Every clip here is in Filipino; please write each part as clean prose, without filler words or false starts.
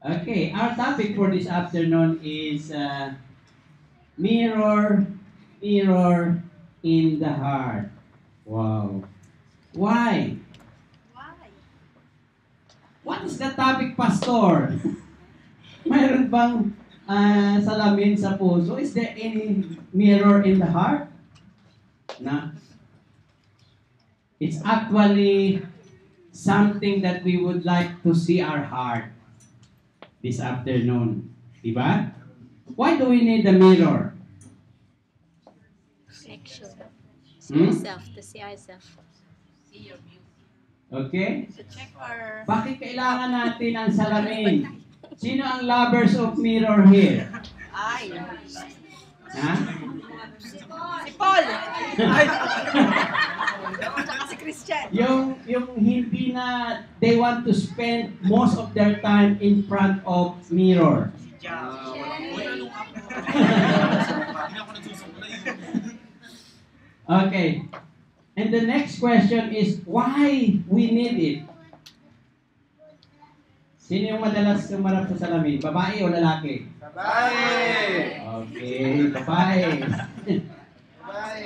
Okay, our topic for this afternoon is mirror, mirror in the heart. Wow. Why? Why? What is the topic, Pastor? Mayroon bang salamin sa puso? Is there any mirror in the heart? Na? It's actually something that we would like to see our heart this afternoon. Diba? Why do we need a mirror? Reflection. See Hmm? ourselves, to see ourselves. See your beauty. Okay? To check our... Bakit kailangan natin ang salamin? Sino ang lovers of mirror here? Ay. Ha? Si Paul. Ay. Tsaka si Christian. Yung hindi na they want to spend most of their time in front of mirror. Okay. And the next question is why we need it? Sino yung madalas sumarap sa salamin? Babae o lalaki? Babae! Okay, babae. Babae!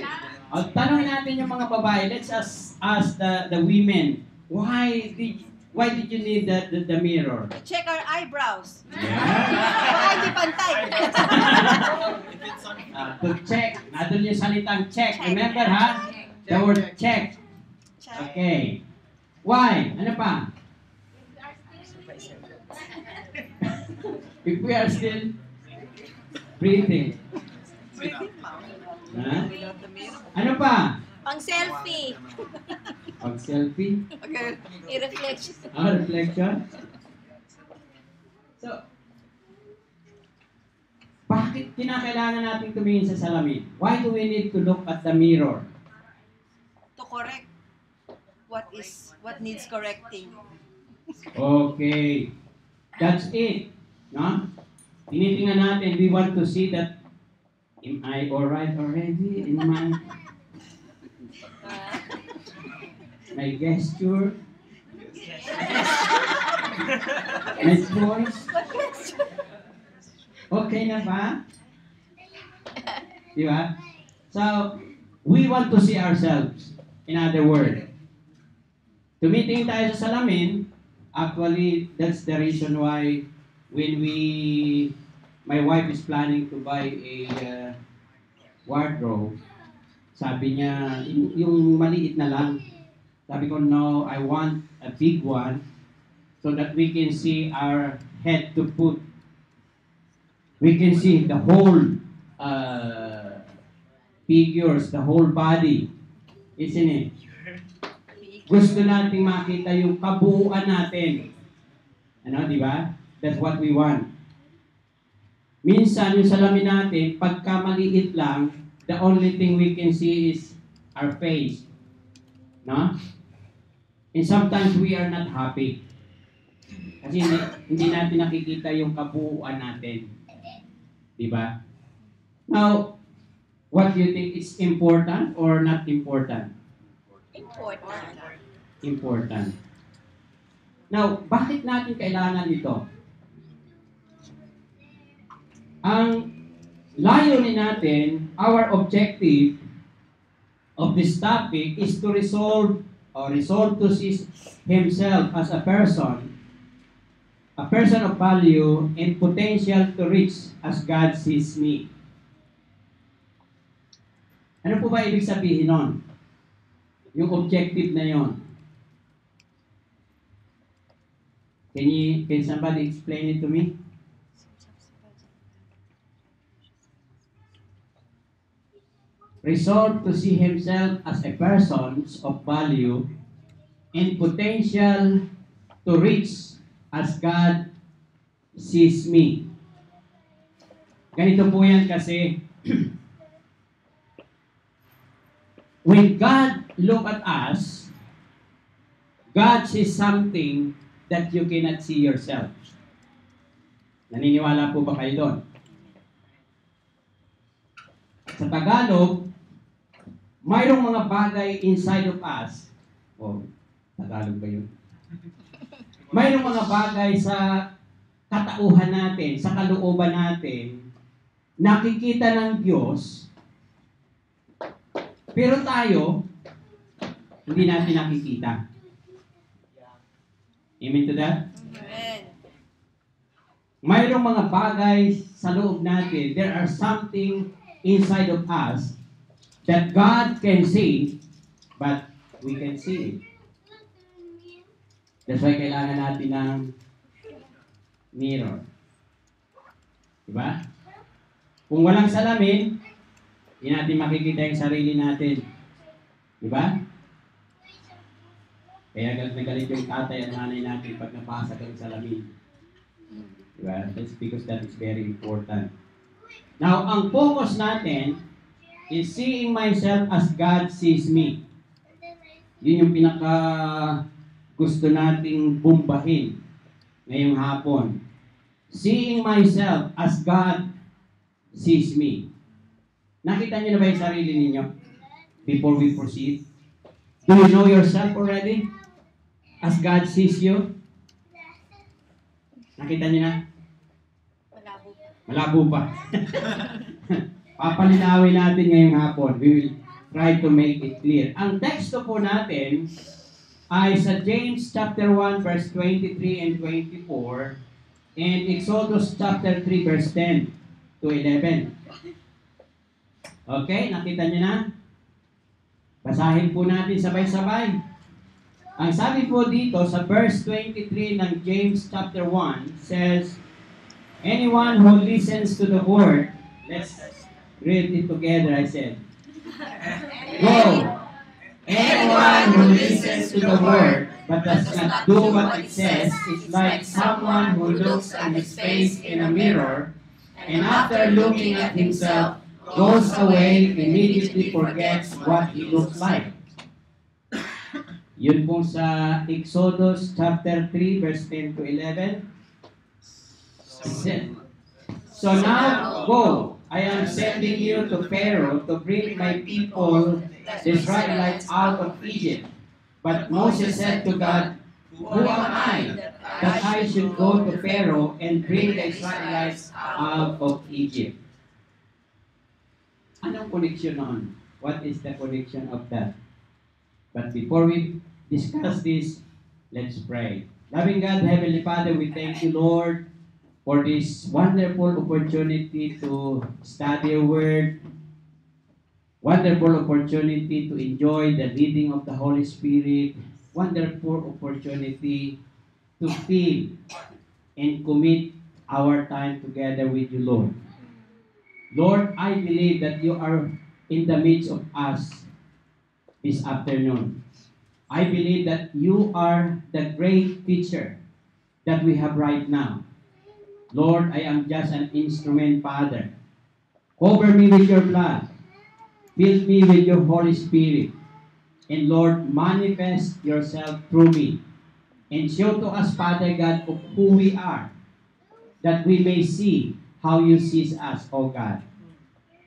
Tanongin natin yung mga babae. Let's ask the women. Why did you need the mirror? To check our eyebrows. Yeah. Baka hindi pantay. To check. Nandun yung salitang check. Remember ha? The word check. Check. Okay. Why? Ano pa? If we are still breathing. Breathing mouth. Ha? Without the mirror. Ano pa? Pang selfie. Pag selfie? Okay. I-reflection. Reflection? So, bakit kinakailangan natin tumingin sa salamin? Why do we need to look at the mirror? To correct what needs correcting. Okay. That's it. No? Tinitingnan natin, we want to see that, am I alright already in my gesture? My voice? Okay na ba? Di ba? So, we want to see ourselves. In other words, tumitingin tayo sa salamin, actually, that's the reason why when my wife is planning to buy a wardrobe, sabi niya, yung maliit na lang. Sabi ko, no, I want a big one so that we can see our head to foot. We can see the whole figures, the whole body. Isn't it? Gusto nating makita yung kabuuan natin. Ano, di ba? That's what we want. Minsan, yung salamin natin, pagka maliit lang, the only thing we can see is our face. No? And sometimes we are not happy. Kasi hindi natin nakikita yung kabuuan natin. Di ba? Now, what do you think is important or not important? Important. Important. Now, bakit natin kailangan ito? Ang layunin natin, our objective of this topic is to resolve to see himself as a person of value and potential to reach as God sees me. Ano po ba ibig sabihin nun? Yung objective na yon. Can somebody explain it to me? Resolve to see himself as a person of value and potential to reach as God sees me. Ganito po yan kasi when God look at us, God sees something that you cannot see yourself. Naniniwala po ba kayo doon? Sa Tagalog, mayroong mga bagay inside of us. Tagalog ba yun? Mayroong mga bagay sa katauhan natin, sa kalooban natin, nakikita ng Diyos, pero tayo, hindi natin nakikita. Amen to that? Amen. Mayroong mga bagay sa loob natin. There are something inside of us that God can see, but we can see it. That's why kailangan natin ng mirror. Diba? Kung walang salamin, hindi natin makikita yung sarili natin. Diba? Kaya nagalit yung tatay at nanay natin pag napasag ang salamin. Diba? That's because that is very important. Now, ang focus natin is seeing myself as God sees me. Yun yung pinaka gusto nating bumbahin ngayong hapon. Seeing myself as God sees me. Nakita niyo na ba yung sarili ninyo before we proceed? Do you know yourself already? As God sees you? Nakita niyo na? Malabo pa. Malabo pa. Papalinawin natin ngayong hapon. We will try to make it clear. Ang teksto po natin ay sa James chapter 1 verse 23 and 24 and Exodus chapter 3 verse 10 to 11. Okay, nakita niyo na? Basahin po natin sabay-sabay. Ang sabi po dito sa verse 23 ng James chapter 1 says, anyone who listens to the word, let's read it together, I said. Go! Anyone who listens to the word but does not do what it says is like someone who looks at his face in a mirror and after looking at himself goes away, immediately forgets what he looks like. Yun po sa Exodus chapter 3 verse 10 to 11. So now go. I am sending you to Pharaoh to bring my people, the Israelites, out of Egypt. But Moses said to God, who am I that I should go to Pharaoh and bring the Israelites out of Egypt? Anong connection noon? What is the connection of that? But before we discuss this, let's pray. Loving God, Heavenly Father, we thank you, Lord, for this wonderful opportunity to study your word, wonderful opportunity to enjoy the leading of the Holy Spirit, wonderful opportunity to feel and commit our time together with you, Lord. Lord, I believe that you are in the midst of us this afternoon. I believe that you are the great teacher that we have right now. Lord, I am just an instrument, Father. Cover me with your blood. Fill me with your Holy Spirit. And Lord, manifest yourself through me. And show to us, Father God, of who we are, that we may see how you see us, O God.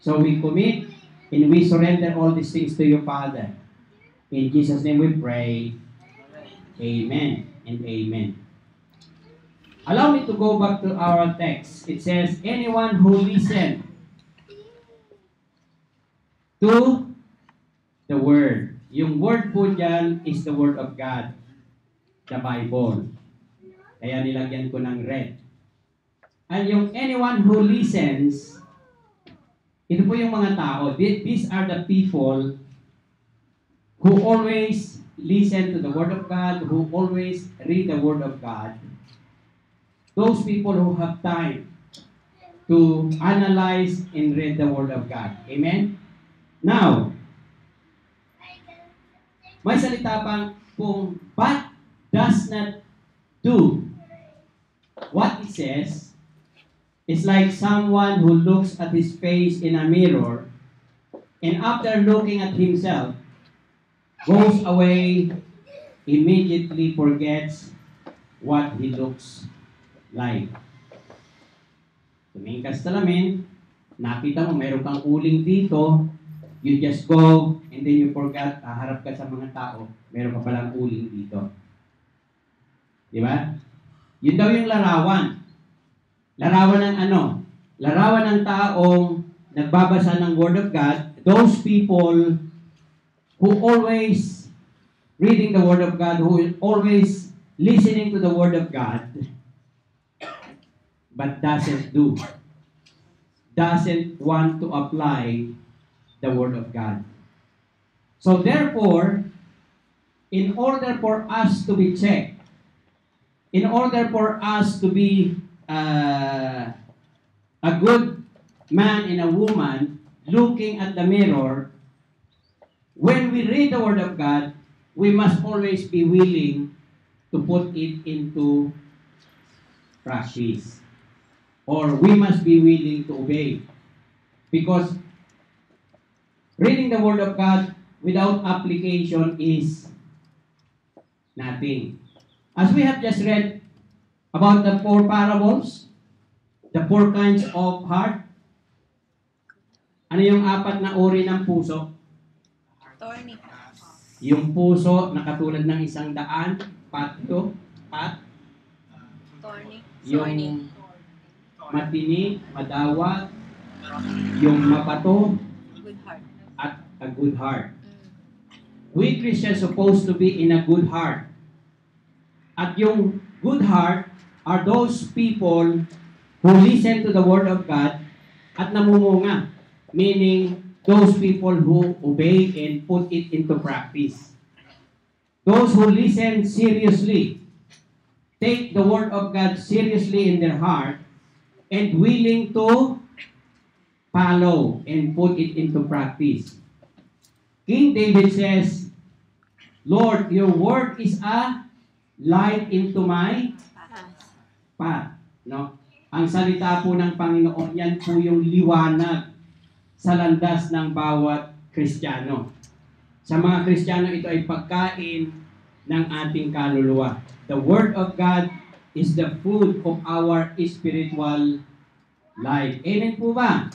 So we commit and we surrender all these things to you, Father. In Jesus' name we pray. Amen and amen. Allow me to go back to our text. It says, anyone who listens to the Word. Yung Word po dyan is the Word of God, the Bible. Kaya nilagyan ko ng red. And yung anyone who listens, ito po yung mga tao. These are the people who always listen to the Word of God, who always read the Word of God. Those people who have time to analyze and read the Word of God. Amen? Now, may salita pang kung but does not do what it says is like someone who looks at his face in a mirror and after looking at himself goes away, immediately forgets what he looks like. Tumingin ka sa salamin, nakita mo mayroon kang uling dito, you just go and then you forgot, harap ka sa mga tao, mayroon ka palang uling dito. Di ba? Yun daw yung larawan. Larawan ng ano? Larawan ng taong nagbabasa ng Word of God, those people who always reading the Word of God, who is always listening to the Word of God, but doesn't want to apply the Word of God. So therefore, in order for us to be checked, in order for us to be a good man and a woman looking at the mirror, when we read the Word of God, we must always be willing to put it into practice. Or we must be willing to obey. Because reading the Word of God without application is nothing. As we have just read about the 4 parables, the 4 kinds of heart, ano yung 4 na uri ng puso? Thorny. Yung puso na katulad ng isang daan, Thorny. yung matinik, madawat, yung mapato, Good heart. at a good heart. We Christians supposed to be in a good heart. At yung good heart are those people who listen to the Word of God at namumunga. Meaning, those people who obey and put it into practice. Those who listen seriously, take the Word of God seriously in their heart, and willing to follow and put it into practice. King David says, Lord, your word is a light into my path. No? Ang salita po ng Panginoon, yan po yung liwanag sa landas ng bawat Kristiyano. Sa mga Kristiyano, ito ay pagkain ng ating kaluluwa. The Word of God is the food of our spiritual life. Amen po ba?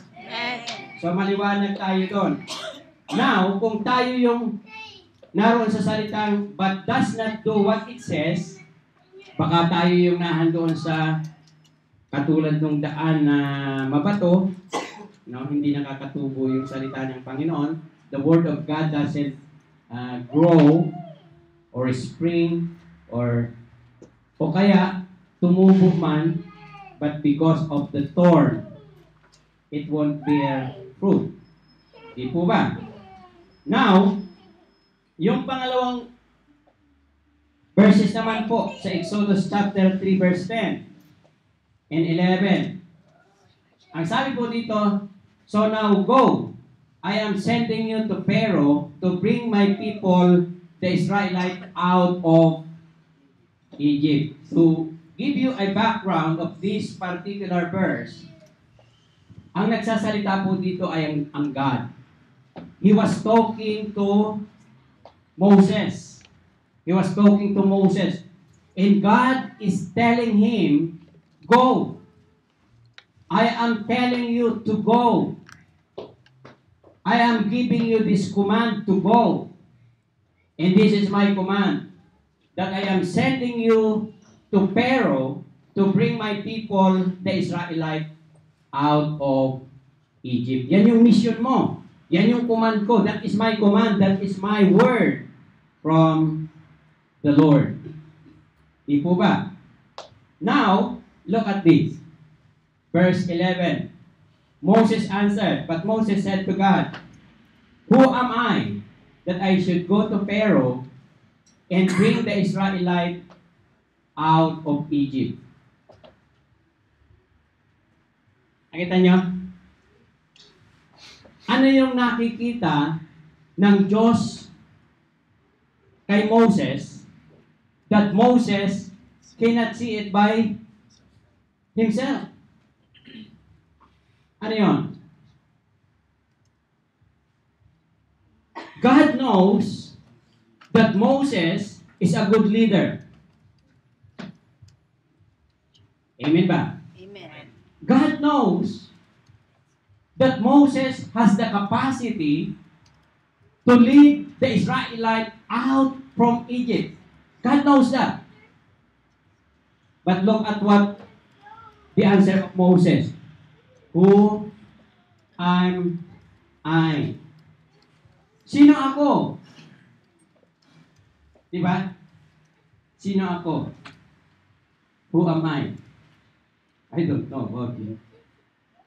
So maliwanag tayo doon. Now, kung tayo yung naroon sa salitang but does not do what it says, baka tayo yung nahandoon sa katulad ng daan na mabato, no, hindi nakakatubo yung salita ng Panginoon. The Word of God doesn't grow or spring o kaya tumubo man, but because of the thorn, it won't bear fruit. Di po ba? Now, yung pangalawang verses naman po sa Exodus chapter 3 verse 10 and 11. Ang sabi po dito, so now go, I am sending you to Pharaoh to bring my people, the Israelites, out of Egypt. To give you a background of this particular verse, ang nagsasalita po dito ay ang God. He was talking to Moses. He was talking to Moses. And God is telling him, go. I am telling you to go. I am giving you this command to go. And this is my command, that I am sending you to Pharaoh to bring my people, the Israelites, out of Egypt. Yan yung mission mo. Yan yung command ko. That is my command. That is my word from the Lord. Di po ba? Now, look at this. Verse 11. Moses answered, but Moses said to God, who am I that I should go to Pharaoh and bring the Israelites out of Egypt? Nakita nyo? Ano yung nakikita ng Diyos kay Moses that Moses cannot see it by himself? Ano yun? God knows that Moses is a good leader. Amen ba? Amen. God knows that Moses has the capacity to lead the Israelites out from Egypt. God knows that. But look at what The answer of Moses, who am I? Sino ako? Diba? Sino ako? Who am I? I don't know about you.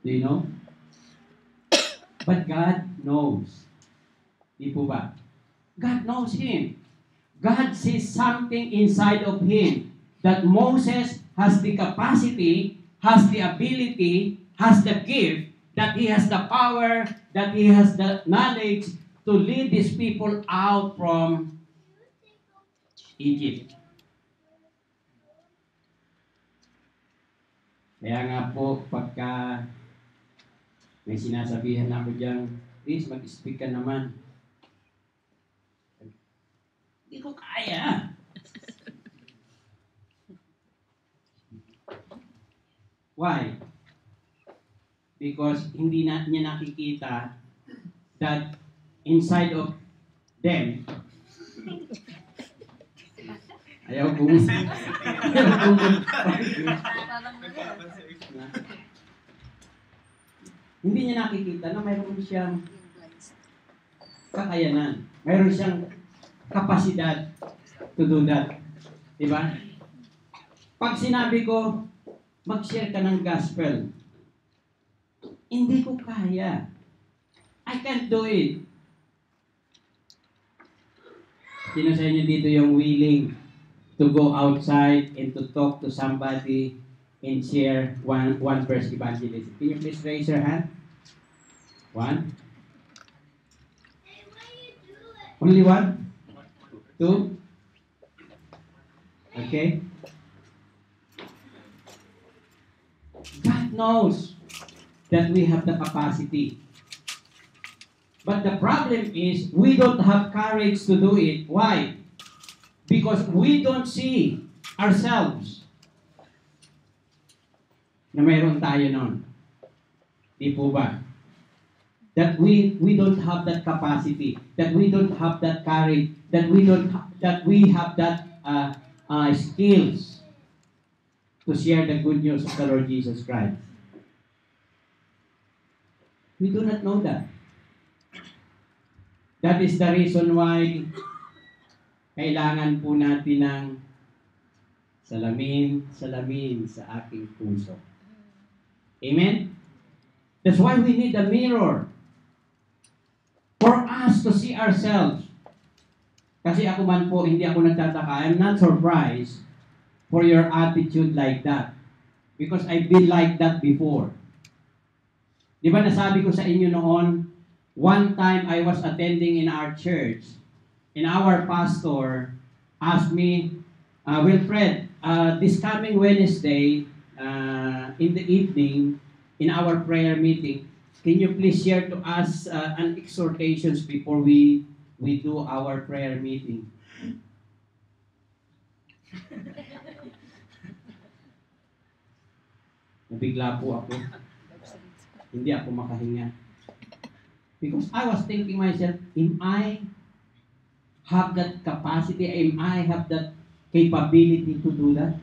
Do you know? But God knows. Di po ba? God knows him. God sees something inside of him that Moses has the capacity, has the ability, has the gift, that he has the power, that he has the knowledge to lead these people out from Egypt. Kaya nga po, pagka may sinasabihan ako dyan, please mag-speak ka naman. Hindi ko kaya. Why? Because hindi na niya nakikita that inside of them, ayaw kong hindi niya nakikita na mayroon siyang kakayanan. Mayroon siyang kapasidad to do that. Diba? Pag sinabi ko, mag-share ka ng gospel, hindi ko kaya. I can't do it. Sino sa inyo dito yung willing to go outside and to talk to somebody and share one verse evangelism? Can you please raise your hand? One? Only one? Two? Okay? God knows that we have the capacity. But the problem is, we don't have courage to do it. Why? Because we don't see ourselves na mayroon tayo nun. Di po ba? That we don't have that capacity, that we don't have that courage, that we have that skills to share the good news of the Lord Jesus Christ. We do not know that. That is the reason why kailangan po natin ng salamin sa aking puso. Amen? That's why we need a mirror for us to see ourselves. Kasi ako man po, hindi ako nagtataka. I'm not surprised for your attitude like that. Because I've been like that before. Di ba nasabi ko sa inyo noon, one time I was attending in our church, and our pastor asked me, Wilfred, this coming Wednesday, in the evening, in our prayer meeting, can you please share to us an exhortations before we do our prayer meeting? Nabigla po ako. Hindi ako makahinga. Because I was thinking myself, am I have that capacity? Am I have that capability to do that?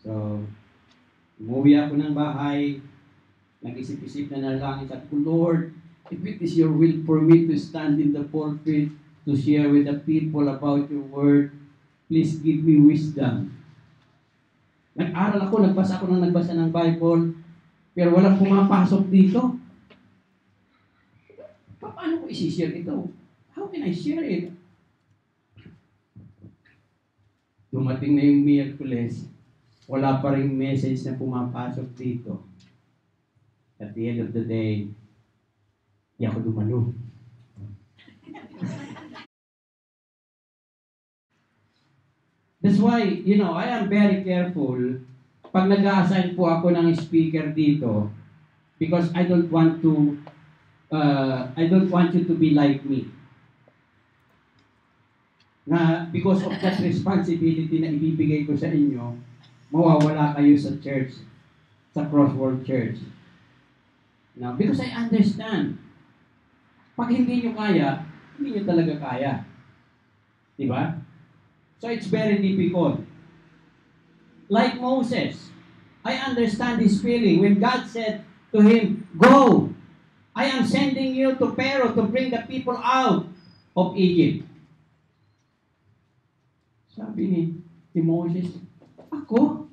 So, umuwi ako ng bahay, nag-isip-isip na nalangin, sabi ko, Lord, if it is your will for me to stand in the pulpit to share with the people about your word, please give me wisdom. Nag-aral ako, nagbasa ng Bible, pero walang pumapasok dito. Paano ko isi-share ito? How can I share it? Dumating na yung Miyerkules, wala pa rin message na pumapasok dito. At the end of the day, di ako dumalo. That's why, I am very careful pag nag-a-assign po ako ng speaker dito because I don't want you to be like me. Na because of that responsibility na ibibigay ko sa inyo, mawawala kayo sa church, sa Crossworld Church. Now, because I understand, pag hindi nyo kaya, hindi nyo talaga kaya. Diba? So it's very difficult. like Moses. I understand his feeling when God said to him, "Go, I am sending you to Pharaoh to bring the people out of Egypt." Sabi ni Moses, Ako?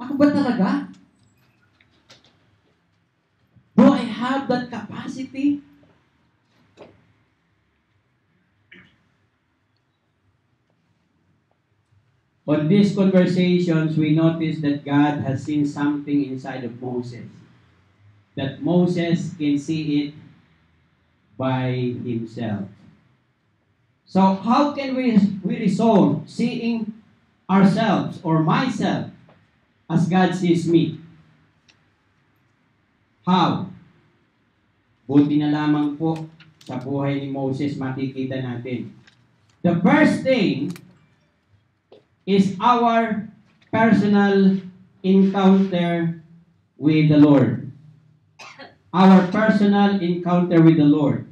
Ako ba talaga? Do I have that capacity? On these conversations, we notice that God has seen something inside of Moses. That Moses can see it by himself. So how can we resolve seeing ourselves or myself as God sees me? How? Buti na lamang po sa buhay ni Moses makikita natin. The first thing is our personal encounter with the Lord. Our personal encounter with the Lord.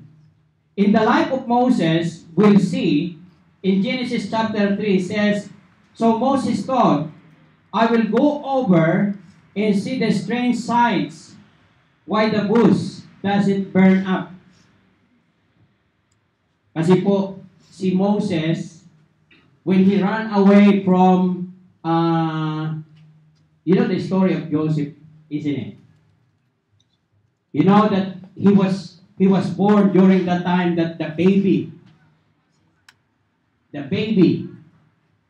In the life of Moses, we'll see in Genesis chapter 3 says, "So Moses thought, I will go over and see the strange sights, why the bush doesn't burn up." Kasi po, si Moses, when he ran away from, you know the story of Joseph, isn't it? You know that he was born during the time that the baby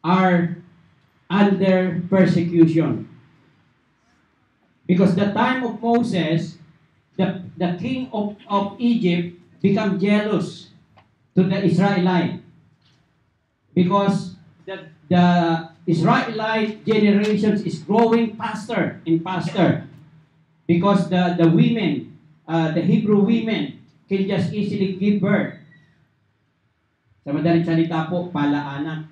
are under persecution. Because the time of Moses, the king of Egypt become jealous to the Israelite. Because the Israelite generations is growing faster and faster. Because the women, the Hebrew women, can just easily give birth. Sa madaling salita po, palaanak.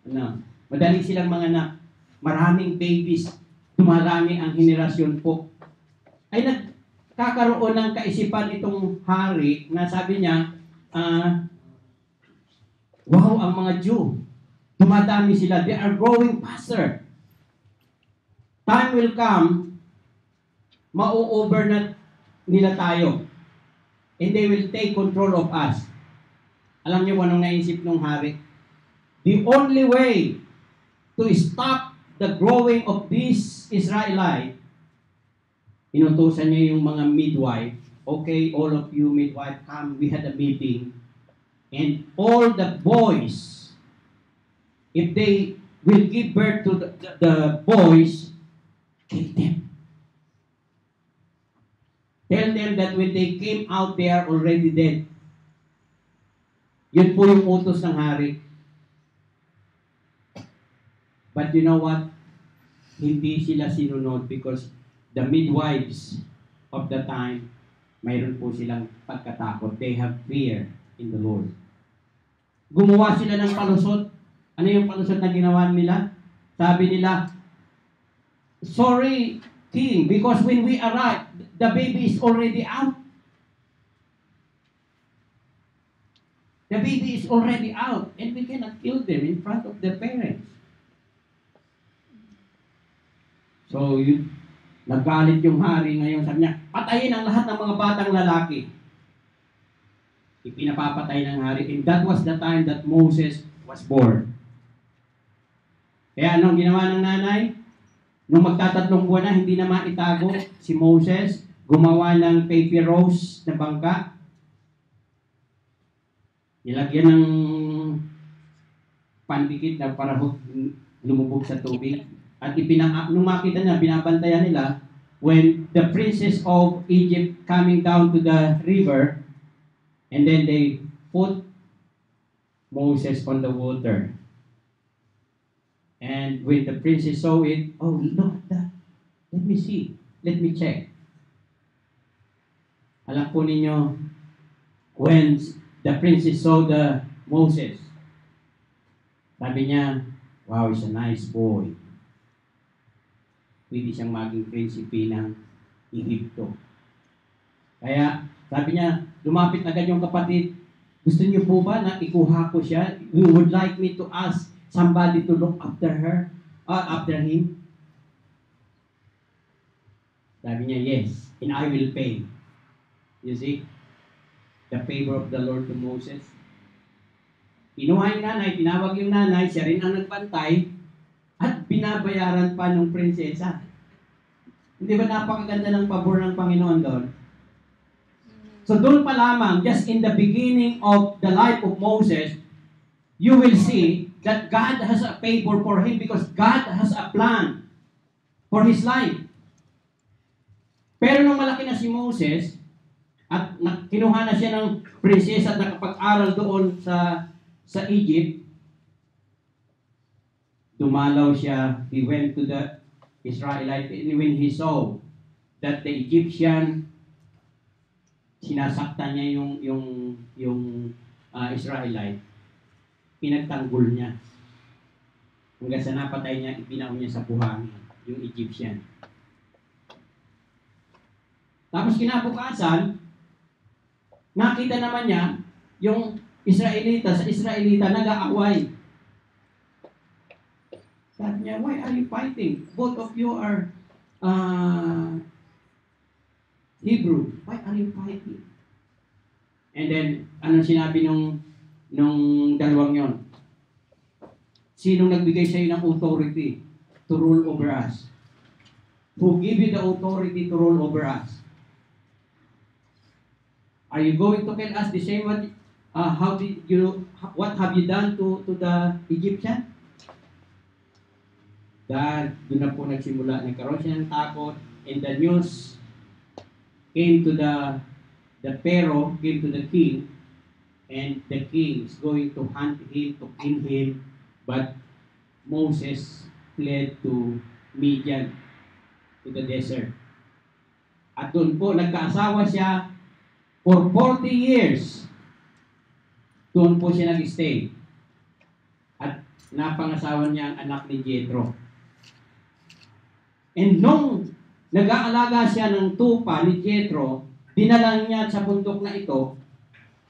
No. Madali silang mga anak. Maraming babies. Dumarami ang henerasyon po. Ay nagkakaroon ng kaisipan itong hari na sabi niya, wow, ang mga Jew. Dumadami sila. They are growing faster. Time will come, mau-over nila tayo. And they will take control of us. Alam niyo kung anong naisip ng hari? The only way to stop the growing of this Israelite, inutusan niya yung mga midwife. Okay, all of you midwife, come. We had a meeting. And all the boys, if they will give birth to the boys, kill them. Tell them that when they came out, they are already dead. Yun po yung utos ng hari. But you know what? Hindi sila sinunod because the midwives of the time, mayroon po silang pagkatakot. They have fear in the Lord. Gumawa sila ng palusot. Ano yung palusot na ginawa nila? Sabi nila, "Sorry, King, because when we arrive, the baby is already out." The baby is already out and we cannot kill them in front of their parents. So, nagalit yung hari ngayon. Sabi niya, patayin ang lahat ng mga batang lalaki. Ipinapapatay ng hari. And that was the time that Moses was born. Kaya anong ginawa ng nanay? Nung magtatatlong buwan na, hindi na maitago si Moses, gumawa ng papyrus na bangka. Nilagyan ng pandikit na para lumubog sa tubig. At nung makita niya, binabantayan nila, when the princess of Egypt coming down to the river, and then they put Moses on the water. And when the princess saw it, oh, look at that. Let me see. Let me check. Alam po ninyo, when the princess saw the Moses, sabi niya, wow, he's a nice boy. Pwede siyang maging prinsipe ng Egypto. Kaya, sabi niya, lumapit agad yung kapatid, gusto niyo po ba na ikuha ko siya? You would like me to ask somebody to look after her, after him? Sabi niya, yes, and I will pay. You see? The favor of the Lord to Moses. Kinuha yung nanay, tinawag yung nanay, siya rin ang nagbantay, at binabayaran pa ng prinsesa. Hindi ba napakaganda ng pabor ng Panginoon doon? So doon pa lamang, just in the beginning of the life of Moses, you will see that God has a favor for him because God has a plan for his life. Pero nung malaki na si Moses, at kinuha na siya ng prinsesa at nakapag-aral doon sa Egypt, dumalaw siya. He went to the Israelite, and when he saw that the Egyptian, sinasaktan niya yung Israelite, pinagtanggol niya. Hanggang sa napatay niya, ibinaon niya sa buhangin, yung Egyptian. Tapos kinabukasan, nakita naman niya yung Israelita nag-aaway. Sabi niya, why are you fighting? Both of you are Hebrew. Why are you fighting? And then, ano sinabi nung dalawang yon? Sinong nagbigay sa iyo ng authority to rule over us? Who gave you the authority to rule over us? Are you going to tell us the same what have you done to the Egyptian? Dahil doon na po nagsimula, nagkaroon siya ng takot, and the news came to the Pharaoh, came to the king, and the king is going to hunt him, to kill him, but Moses fled to Midian, to the desert. At doon po, nagkaasawa siya for 40 years. Doon po siya nag-stay. At napangasawa niya ang anak ni Jethro. And nung nag-aalaga siya ng tupa ni Jethro, dinalang niya sa bundok na ito,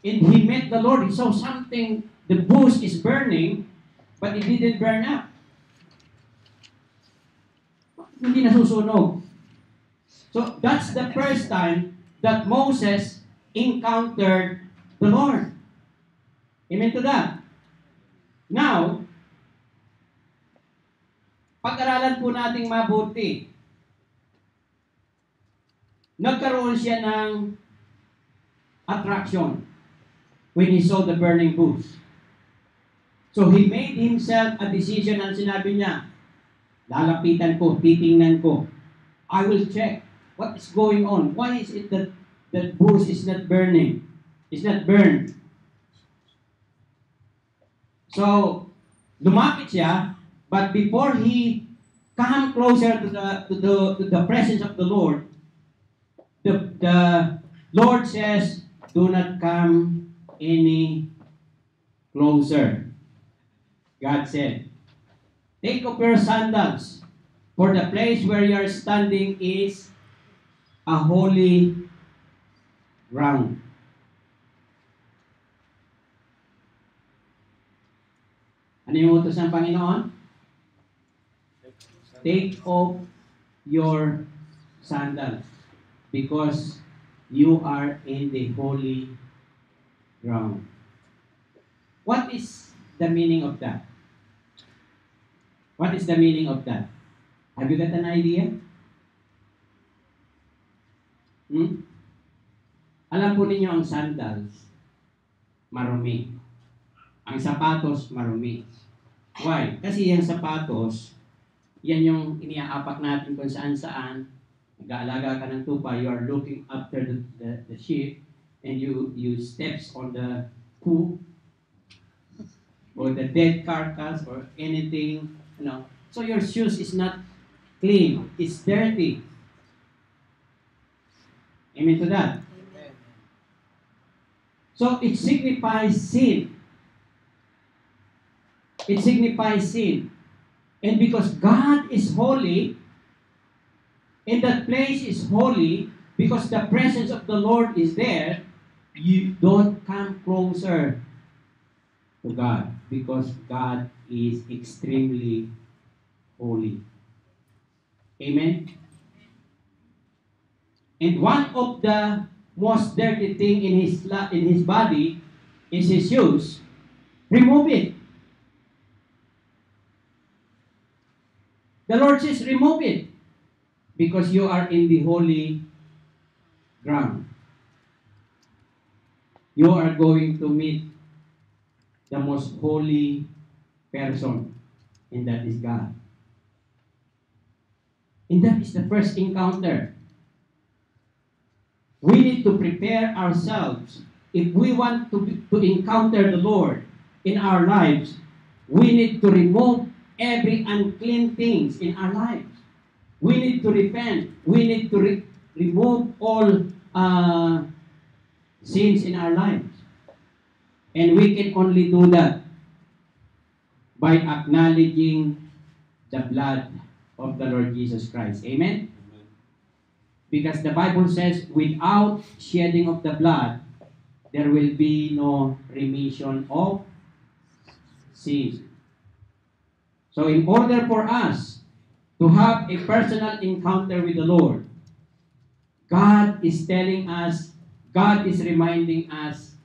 and he met the Lord. He saw something, the bush is burning, but it didn't burn up. Hindi nasusunog. So that's the first time that Moses encountered the Lord. Amen to that. Now, pag-aralan po nating mabuti. Nagkaroon siya ng attraction when he saw the burning bush. So he made himself a decision, and sinabi niya, lalapitan ko, titingnan ko. I will check what is going on. Why is it that the bush is not burning? It's not burned. So, lumapit siya, but before he come closer to the presence of the Lord, the Lord says, do not come any closer. God said, take off your sandals, for the place where you are standing is a holy ground. Ano yung utos ng Panginoon? Take off your sandals because you are in the holy ground. What is the meaning of that? What is the meaning of that? Have you got an idea? Alam po ninyo ang sandals, marumi. Ang sapatos, marumi. Why? Kasi yung sapatos, yan yung iniaapak natin kung saan-saan. Nag-aalaga ka ng tupa, you are looking after the sheep, and you steps on the poo, or the dead carcass, or anything, you know. So your shoes is not clean, it's dirty. Amen to that? Amen. So it signifies sin. It signifies sin. And because God is holy, and that place is holy, because the presence of the Lord is there, you don't come closer to God. because God is extremely holy. Amen? And one of the most dirty thing in his body is his shoes. Remove it. The Lord says, remove it. Because you are in the holy ground. You are going to meet the most holy person, and that is God. And that is the first encounter. We need to prepare ourselves. If we want to encounter the Lord in our lives, we need to remove every unclean things in our lives. We need to repent. We need to remove all sins in our lives. And we can only do that by acknowledging the blood of the Lord Jesus Christ. Amen? Because the Bible says, without shedding of the blood, there will be no remission of sins. So in order for us to have a personal encounter with the Lord, God is telling us, God is reminding us,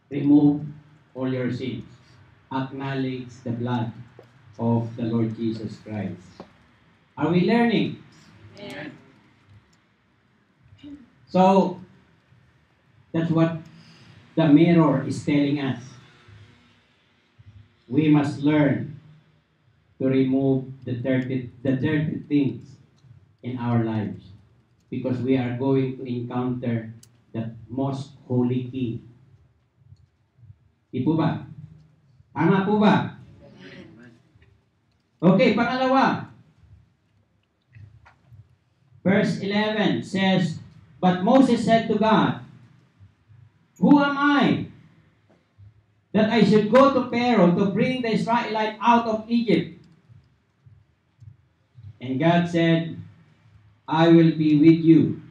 remove all your sins. Acknowledge the blood of the Lord Jesus Christ. Are we learning? Yes. So, that's what the mirror is telling us. We must learn to remove the dirty things in our lives, because we are going to encounter the most holy King. Di po ba? Tama po ba? Okay, pangalawa. Verse 11 says, but Moses said to God, who am I that I should go to Pharaoh to bring the Israelites out of Egypt? And God said, I will be with you,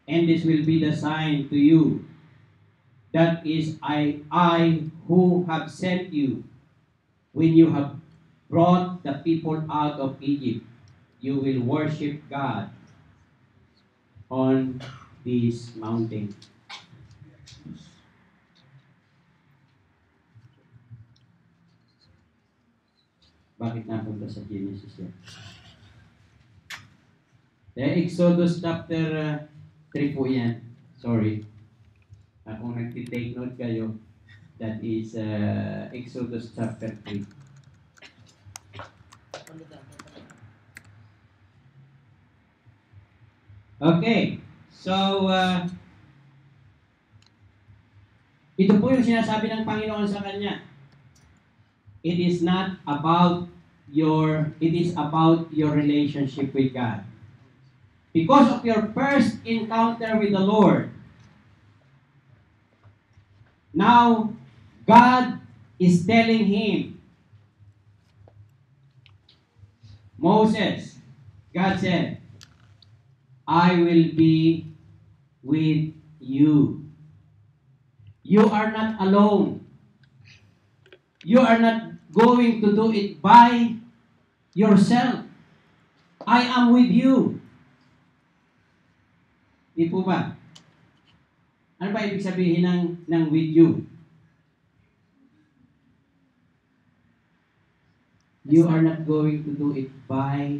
and this will be the sign to you. That is, I who have sent you. When you have brought the people out of Egypt, you will worship God on this mountain. Bakit napunta sa Genesis yan? Exodus chapter 3 po yan. Sorry. Kung nagtitake note kayo, that is Exodus chapter 3. Okay. So, ito po yung sinasabi ng Panginoon sa kanya. It is about your relationship with God. Because of your first encounter with the Lord, now God is telling him, Moses, God said, I will be with you. You are not alone. You are not going to do it by yourself. I am with you. Di po ba? Ano ba ibig sabihin ng with you? You are not going to do it by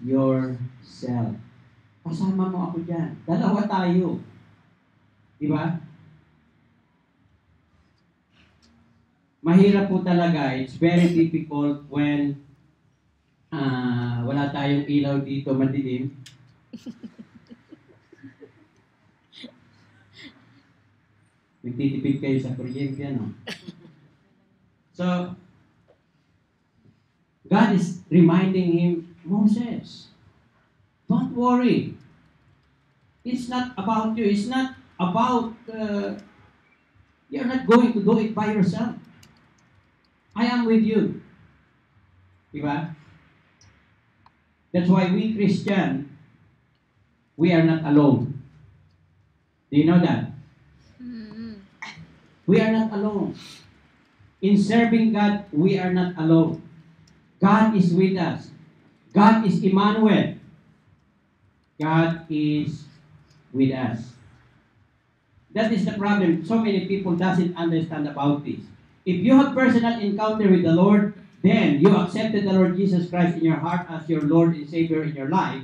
yourself. Kasama mo ako dyan. Dalawa tayo. Di ba? Mahirap po talaga. It's very difficult when wala tayong ilaw dito, madilim. Nagtitipid kayo sa kuryente, ano? So, God is reminding him, Moses, don't worry. It's not about you. It's not about, you're not going to do it by yourself. I am with you. Diba? That's why we Christian, we are not alone. Do you know that? We are not alone. In serving God, we are not alone. God is with us. God is Emmanuel. God is with us. That is the problem. So many people doesn't understand about this. If you have personal encounter with the Lord, then you accepted the Lord Jesus Christ in your heart as your Lord and Savior in your life.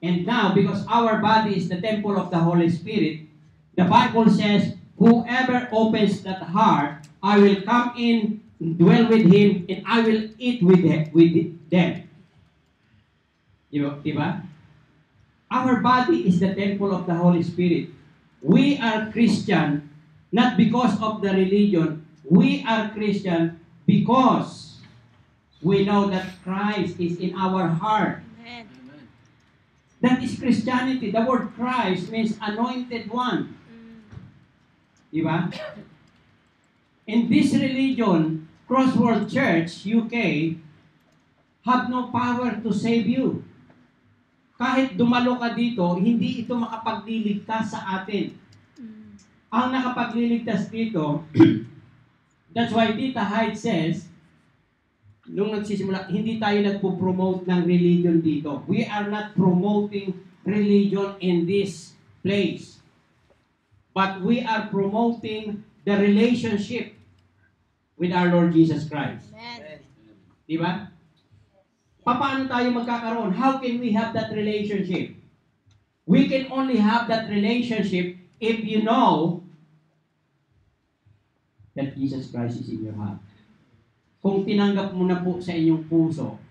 And now, because our body is the temple of the Holy Spirit, the Bible says, whoever opens that heart, I will come in, dwell with him, and I will eat with them. Diba? Our body is the temple of the Holy Spirit. We are Christian not because of the religion. We are Christian because we know that Christ is in our heart. Amen. That is Christianity. The word Christ means anointed one. Diba? In this religion, Crossworld Church, UK, have no power to save you. Kahit dumalo ka dito, hindi ito makapagliligtas sa atin. Ang nakapagliligtas dito, that's why Tita Hyde says, nung nagsisimula, hindi tayo nagpo-promote ng religion dito. We are not promoting religion in this place. But we are promoting the relationship with our Lord Jesus Christ. Amen. Diba? Paano tayo magkakaroon? How can we have that relationship? We can only have that relationship if you know that Jesus Christ is in your heart. Kung tinanggap mo na po sa inyong puso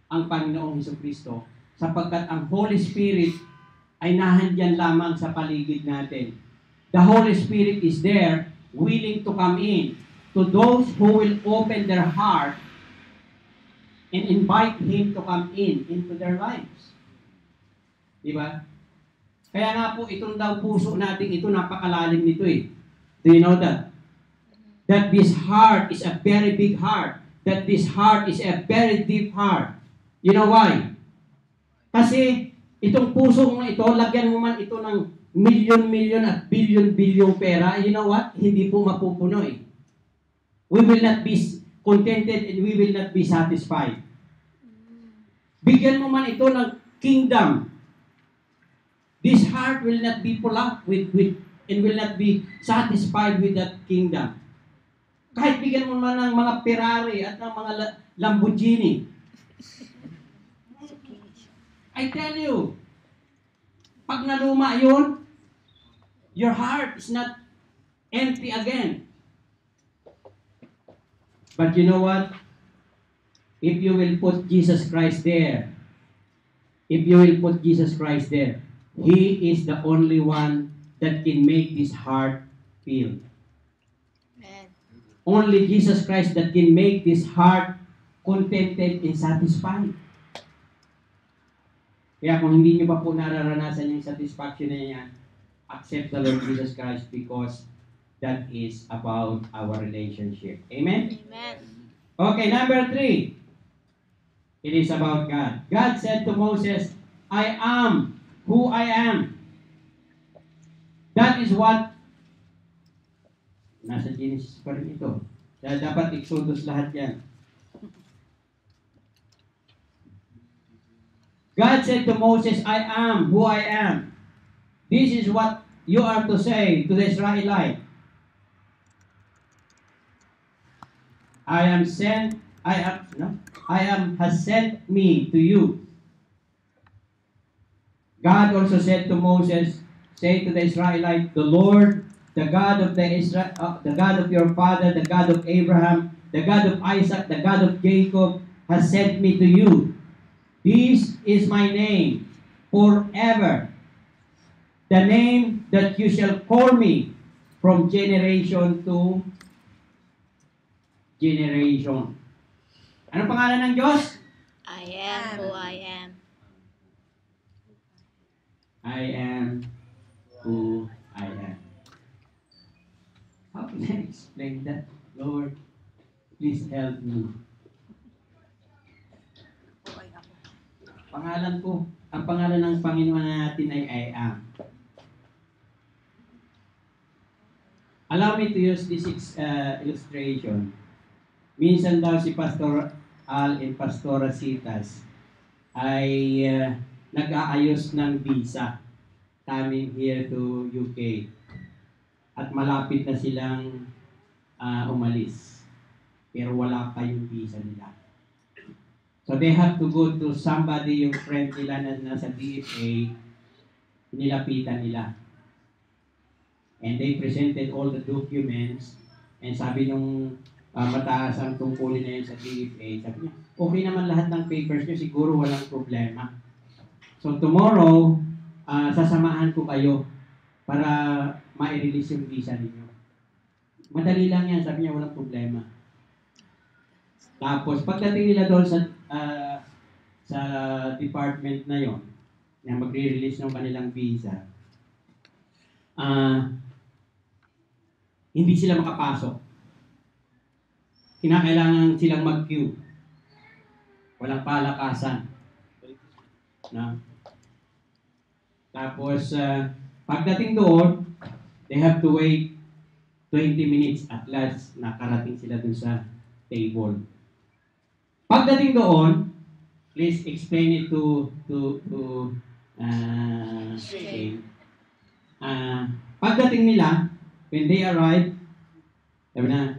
ang Panginoong Hesukristo, sapagkat ang Holy Spirit ay nahandyan lamang sa paligid natin. The Holy Spirit is there, willing to come in to those who will open their heart and invite Him to come in into their lives. Diba? Kaya nga po, itong daw puso natin, ito napakalalim nito eh. Do you know that? That this heart is a very big heart. That this heart is a very deep heart. You know why? Kasi itong puso mo ito, lagyan mo man ito ng million at billion pera, you know what? Hindi po mapupuno eh. We will not be contented and we will not be satisfied. Bigyan mo man ito ng kingdom. This heart will not be full up with and will not be satisfied with that kingdom. Kahit bigyan mo man ng mga Ferrari at ng mga Lamborghini. I tell you, pag naluma yun, your heart is not empty again. But you know what? If you will put Jesus Christ there, if you will put Jesus Christ there, He is the only one that can make this heart feel. Amen. Only Jesus Christ that can make this heart contented and satisfied. Kaya kung hindi nyo pa po nararanasan yung satisfaction na yan, accept the Lord Jesus Christ because that is about our relationship. Amen? Amen. Okay, number 3. It is about God. God said to Moses, I am who I am. That is what nasa Genesis pa rin ito. Kaya dapat Exodus lahat yan. God said to Moses, I am who I am. This is what you are to say to the Israelite. I am has sent me to you. God also said to Moses, say to the Israelite, the Lord, the God of the God of your father, the God of Abraham, the God of Isaac, the God of Jacob, has sent me to you. This is my name forever, the name that you shall call me from generation to generation. Ano pangalan ng Diyos? I am who I am. I am who I am. How can I explain that? Lord, please help me. Okay ako. Pangalan ko, ang pangalan ng Panginoon natin ay I am. Allow me to use this illustration. Minsan daw si Pastor Al and Pastora Citas ay nag-aayos ng visa coming here to UK at malapit na silang umalis pero wala pa yung visa nila. So they have to go to somebody, yung friend nila na nasa DFA, nilapitan nila. And they presented all the documents and sabi nung mataas ang tungkulin na yun sa DFA, sabi niya, okay naman lahat ng papers niyo, siguro walang problema. So tomorrow, sasamahan ko kayo para ma-release yung visa ninyo. Madali lang yan, sabi niya, walang problema. Tapos, pagdating nila doon sa department na yon, na magre-release ng kanilang visa, hindi sila makapasok. Kinakailangan silang mag-queue. Walang palakasan. No? Tapos, pagdating doon, they have to wait 20 minutes at last nakarating sila dun sa table. Pagdating doon, please explain it to Shane. Pagdating nila, when they arrive, sabi na,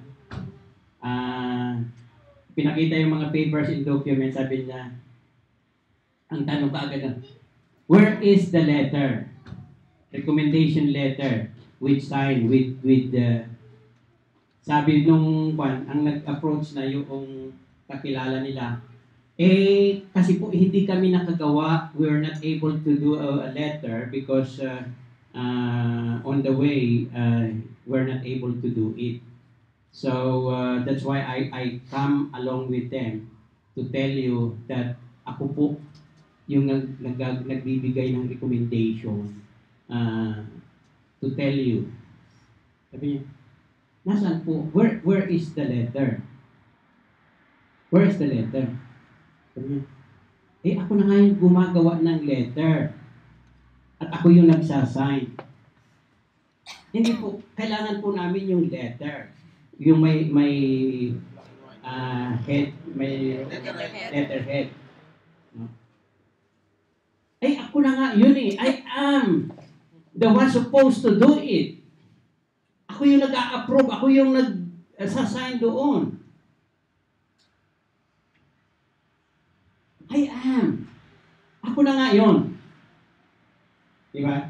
pinakita yung mga papers and documents, sabi niya, ang tanong ka agad na, where is the letter? Recommendation letter with sign, with sabi nung ang nag-approach na yung kakilala nila, kasi po hindi kami nakagawa, we are not able to do a letter because on the way, we're not able to do it. So, that's why I come along with them to tell you that ako po yung nagbibigay ng recommendation to tell you. Sabi niya, nasaan po? Where is the letter? Where is the letter? Sabi niya, ako na nga yung gumagawa ng letter. At ako yung nagsasign. Hindi po, kailangan po namin yung letter. Yung may head, may letterhead. No? Ako na nga yun eh. I am the one supposed to do it. Ako yung nag-a-approve. Ako yung nag-assign doon. I am. Ako na nga yun. Diba?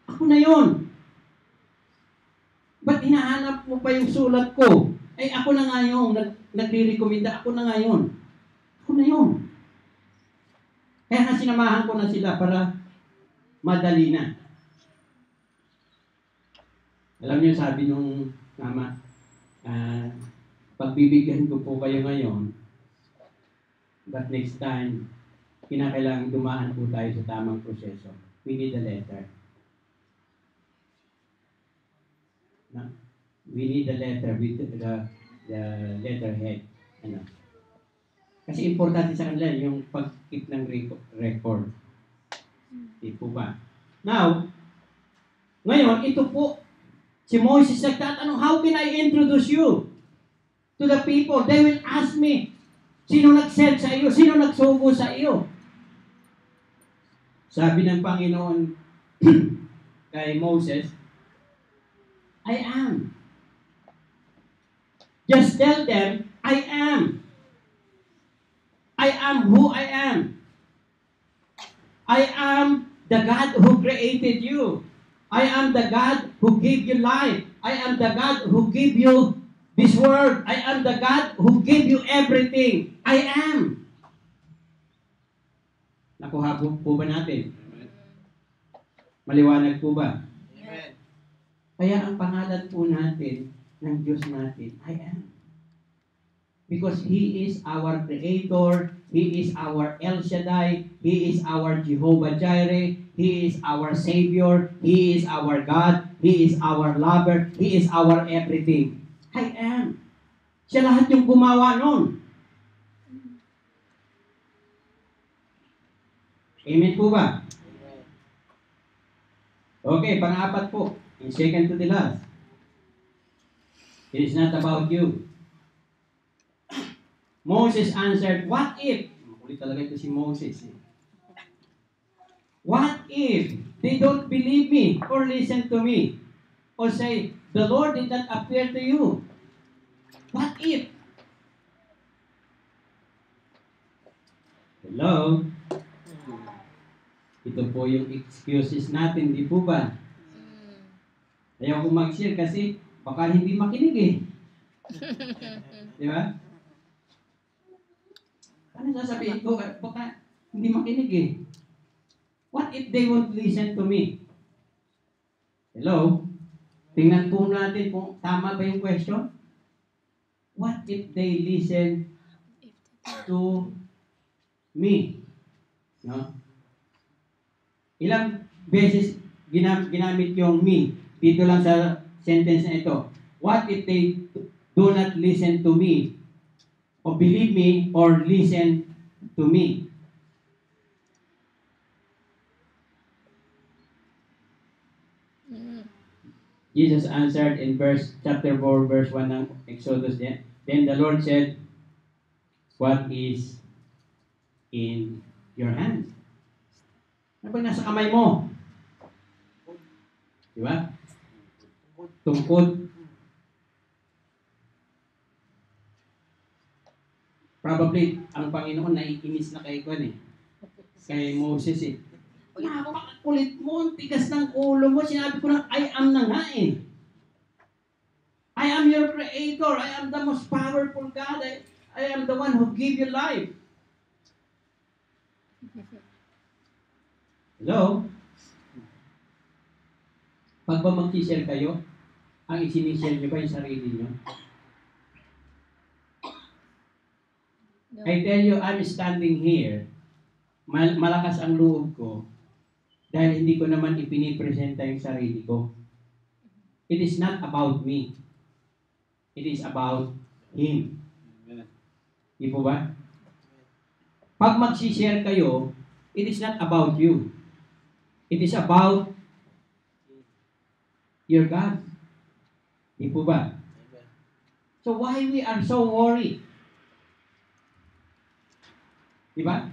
Ako na yun. Ba't hinahanap mo pa yung sulat ko? Ako na nga yun. Nagre-recommenda. Ako na nga yun. Ako na yun. Kaya nga sinamahan ko na sila para madali na. Alam niyo, sabi nung mama, pagbibigyan ko po kayo ngayon, but next time, kinakailangan dumaan po tayo sa tamang proseso. We need a letter. No? We need a letter with the letterhead. Ano? Kasi importante sa kanila yung pag-keep ng record. Di po ba? Now, ngayon, ito po, si Moses nagtatanong, how can I introduce you to the people? They will ask me, sino nag-send sa iyo? Sino nagsugo sa iyo? Sabi ng Panginoon kay Moses, I am. Just tell them, I am. I am who I am. I am the God who created you. I am the God who gave you life. I am the God who gave you this world. I am the God who gave you everything. I am. Nakuha po ba natin? Maliwanag po ba? Amen. Kaya ang pangalan po natin ng Diyos natin, I am. Because He is our Creator, He is our El Shaddai, He is our Jehovah Jireh, He is our Savior, He is our God, He is our lover, He is our everything. I am. Siya lahat yung gumawa nun. Amen po ba? Okay, pang-apat po. In second to the last. It is not about you. Moses answered, what if? Makulit talaga ito si Moses. What if they don't believe me or listen to me? Or say, the Lord did not appear to you? What if? Hello? Ito po yung excuses natin, di po ba? Ayaw ko mag-share kasi baka hindi makinig eh. Di ba? Ano sasabihin ko? Baka hindi makinig eh. What if they won't listen to me? Hello? Tingnan po natin kung tama ba yung question. What if they listen to me? No? Ilang beses ginamit yung me dito lang sa sentence na ito. What if they do not listen to me or believe me or listen to me? Jesus answered in chapter 4, verse 1 ng Exodus. Then the Lord said, what is in your hand? Ano ba nasa kamay mo? Di ba? Tungkod. Probably, ang Panginoon naiinis na kay Kwan eh. Kay Moses eh. Napakakulit mo, ang tigas ng ulo mo. Sinabi ko na, I am na nga eh. I am your creator. I am the most powerful God. I am the one who gave you life. Hello? Pag ba mag-share kayo, ang isinishare nyo ba yung sarili nyo? No. I tell you, I'm standing here. Malakas ang loob ko dahil hindi ko naman ipinipresenta yung sarili ko. It is not about me. It is about Him. Di po ba? Pag mag-share kayo, it is not about you. It is about your God. Di po ba? So why we are so worried? Di ba?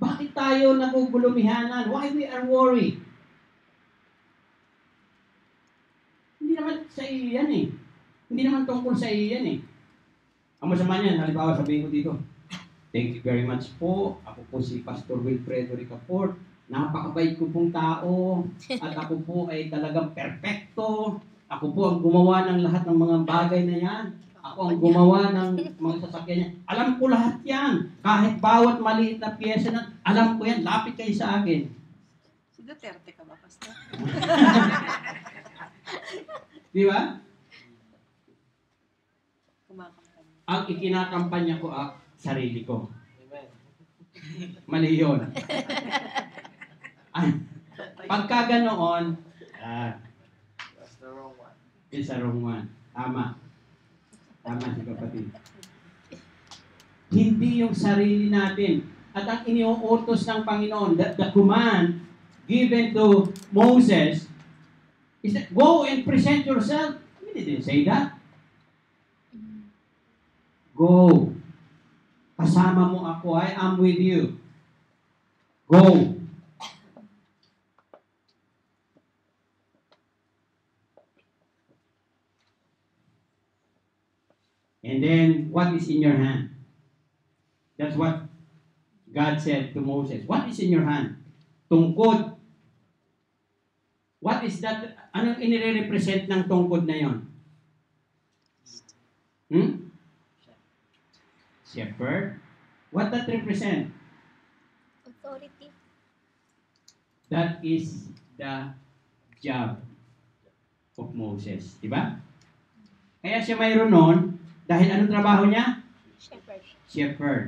Bakit tayo nagugulumihanan? Why we are worried? Hindi naman sa iyo yan eh. Hindi naman tungkol sa iyo yan eh. Ang masama niyan, halimbawa sabihin ko dito, thank you very much po. Ako po si Pastor Wilfredo Ricaport. Napakabait ko pong tao. At ako po ay talagang perfecto. Ako po ang gumawa ng lahat ng mga bagay na yan. Ako ang gumawa ng mga sasakyan niya. Alam ko lahat yan. Kahit bawat maliit na piyesa na, alam ko yan. Lapit kayo sa akin. Si Duterte ka ba, Pastor? Di ba? Kumakampanya. Ang ikinakampanya ko sarili ko. Mali yun. Pagka ganoon, That's the wrong one. it's a wrong one. Tama. Tama si kapatid. Hindi yung sarili natin. At ang iniuutos ng Panginoon, the command given to Moses, is that, go and present yourself. He didn't say that. Go. Kasama mo ako. I am with you. Go. And then, what is in your hand? That's what God said to Moses. What is in your hand? Tungkod. What is that? Anong inire-represent ng tungkod na yon? Shepherd. What that represent? Authority. That is the job of Moses. Diba? Kaya siya mayroon nun, dahil anong trabaho niya? Shepherd. Shepherd.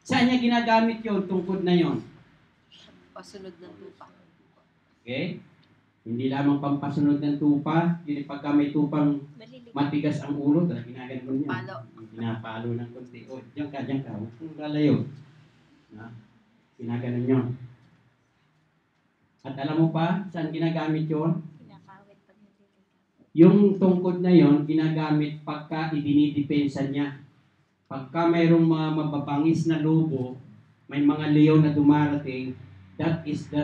Saan niya ginagamit yon tungkod na yon? Pasunod ng lupa. Okay? Hindi lamang pampasunod ng tupa, yun pagka may tupang Malilig. matigas ang ulo, talagang ginaganon niya. Palo. Pinapalo ng konti. O, diyan ka, huwag kang lalayo. Na? Ginaganon yun. At alam mo pa, saan ginagamit yun? Pinakawit pag Yung tungkod na yon ginagamit pagka idinidepensa niya. Pagka mayroong mga mababangis na lobo, may mga leon na dumarating, that is the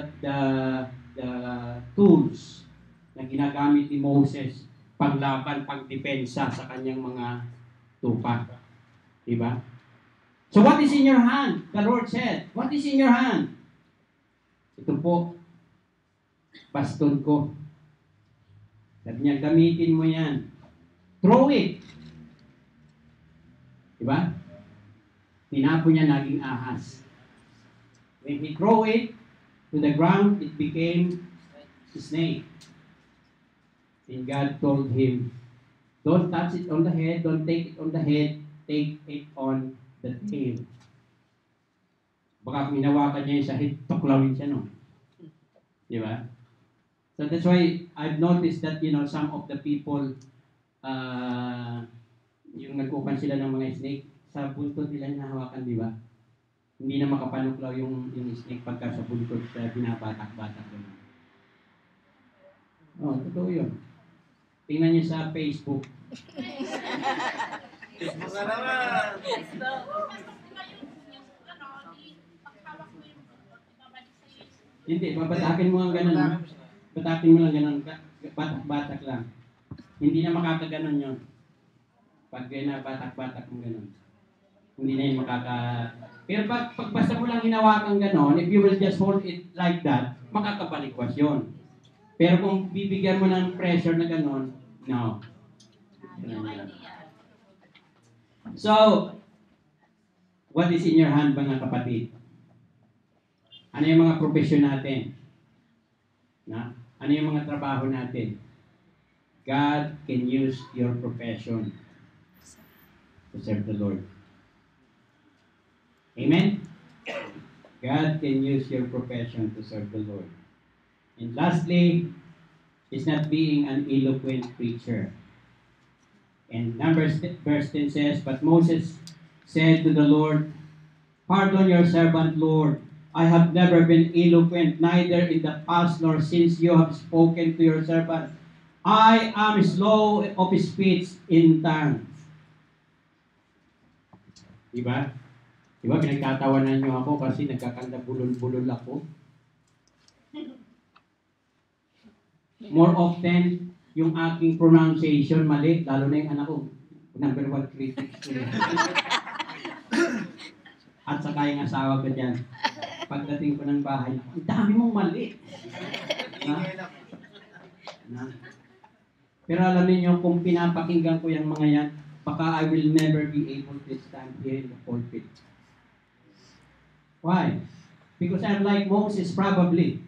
tools na ginagamit ni Moses panglaban, pagdepensa sa kanyang mga tupa. Diba? So what is in your hand? The Lord said, what is in your hand? Ito po, baston ko. Sabi niya, gamitin mo yan. Throw it. Diba? Tinapo niya naging ahas. When he throw it to the ground, it became a snake. And God told him, don't touch it on the head, don't take it on the head, take it on the tail. Baka kung hinawakan niya yung sa head, tuklawin siya, no? Diba? So that's why I've noticed that, some of the people, yung nagkukan sila ng mga snake, sa buntot nila hinahawakan, di ba? Hindi na makapanuklaw yung snake pagka sa buntot sa binabatak-batak. Oh, totoo yun. Tingnan niyo sa Facebook. Facebook na naman. Hindi, babatakin mo ang ganun. Batakin mo lang ganun. Batak-batak lang. Hindi na makakaganon yun. Pag batak-batak mo ganun. Hindi na yun Pero pag basta mo lang hinawakan ganon, if you will just hold it like that, makakabalikwas yun. Pero kung bibigyan mo ng pressure na ganon, no. So, what is in your hand, mga kapatid? Ano yung mga profesyon natin? Ano yung mga trabaho natin? God can use your profession to serve the Lord. Amen? God can use your profession to serve the Lord. And lastly, is not being an eloquent preacher. And verse 10 says, but Moses said to the Lord, pardon your servant, Lord. I have never been eloquent, neither in the past nor since you have spoken to your servant. I am slow of speech in tongue. Diba? Diba, pinagtatawanan nyo ako kasi nagkakanta bulol-bulol ako. More often, yung aking pronunciation mali, lalo na yung anak ko, number 1 critics ko. At saka yung asawa ko dyan. Pagdating ko ng bahay, ang dami mong mali. Pero alam niyo kung pinapakinggan ko yung mga yan, baka I will never be able to stand here in the pulpit. Why? Because I'm like Moses probably.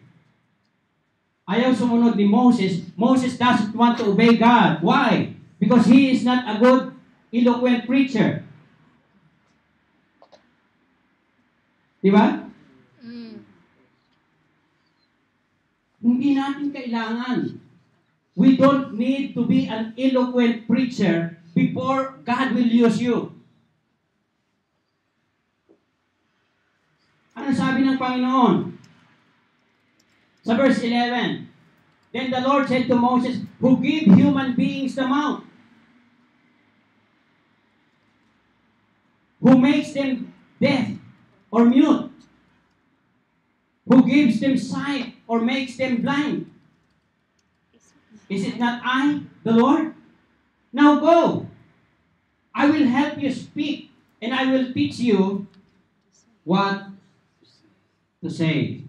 Ayaw sumunod ni Moses. Moses doesn't want to obey God. Why? Because he is not a good, eloquent preacher. Diba? Hindi natin kailangan. We don't need to be an eloquent preacher before God will use you. Ano sabi ng Panginoon? Sa verse 11, then the Lord said to Moses, who gave human beings the mouth? Who makes them deaf or mute? Who gives them sight or makes them blind? Is it not I, the Lord? Now go. I will help you speak, and I will teach you what to say.